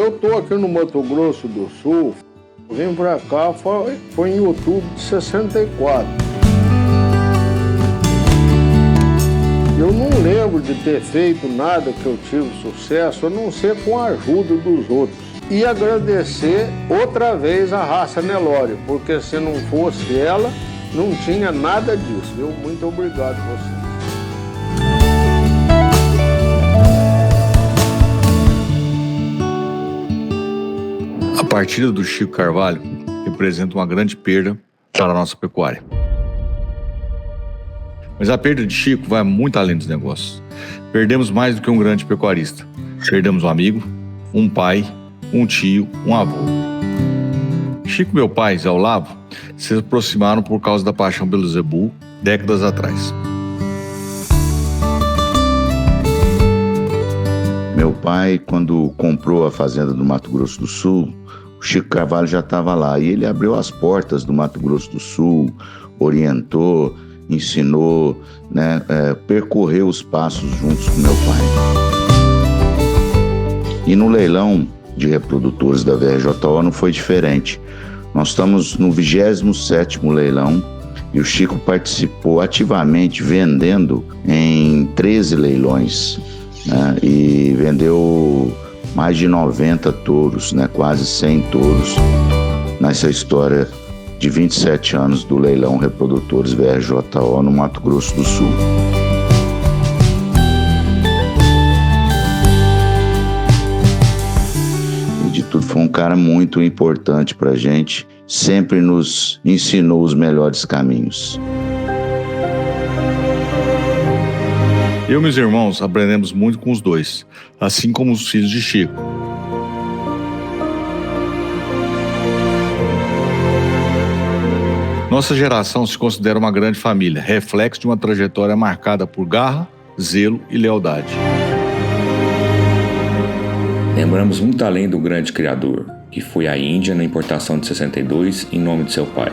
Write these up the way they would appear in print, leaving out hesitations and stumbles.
eu tô aqui no Mato Grosso do Sul, vim pra cá, foi em outubro de 64. Eu não lembro de ter feito nada que eu tive sucesso, a não ser com a ajuda dos outros. E agradecer outra vez a raça Nelore, porque se não fosse ela, não tinha nada disso. Muito obrigado a você. A partida do Chico Carvalho representa uma grande perda para a nossa pecuária. Mas a perda de Chico vai muito além dos negócios. Perdemos mais do que um grande pecuarista. Perdemos um amigo, um pai, um tio, um avô. Chico e meu pai, Zé Olavo, se aproximaram por causa da paixão pelo zebu décadas atrás. Meu pai, quando comprou a fazenda do Mato Grosso do Sul, o Chico Carvalho já estava lá e ele abriu as portas do Mato Grosso do Sul, orientou, ensinou, percorreu os passos juntos com meu pai. E no leilão de reprodutores da VRJO não foi diferente. Nós estamos no 27º leilão e o Chico participou ativamente vendendo em 13 leilões, né? E vendeu mais de 90 touros, né? Quase 100 touros nessa história de 27 anos do leilão Reprodutores VRJO no Mato Grosso do Sul. E de tudo, foi um cara muito importante pra gente, sempre nos ensinou os melhores caminhos. Eu e meus irmãos aprendemos muito com os dois, assim como os filhos de Chico. Nossa geração se considera uma grande família, reflexo de uma trajetória marcada por garra, zelo e lealdade. Lembramos muito além do grande criador, que foi à Índia na importação de 62 em nome de seu pai.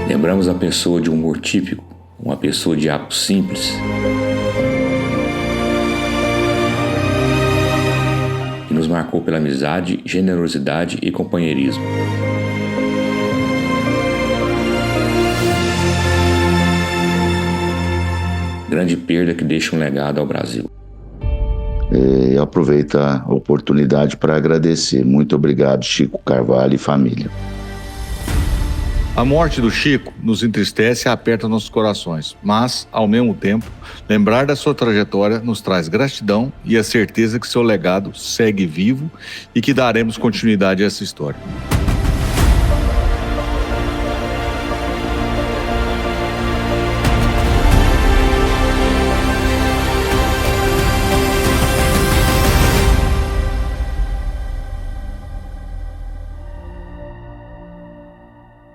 Lembramos a pessoa de humor típico, uma pessoa de hábitos simples, que nos marcou pela amizade, generosidade e companheirismo. Grande perda que deixa um legado ao Brasil. Eu aproveito a oportunidade para agradecer. Muito obrigado, Chico Carvalho e família. A morte do Chico nos entristece e aperta nossos corações, mas, ao mesmo tempo, lembrar da sua trajetória nos traz gratidão e a certeza que seu legado segue vivo e que daremos continuidade a essa história.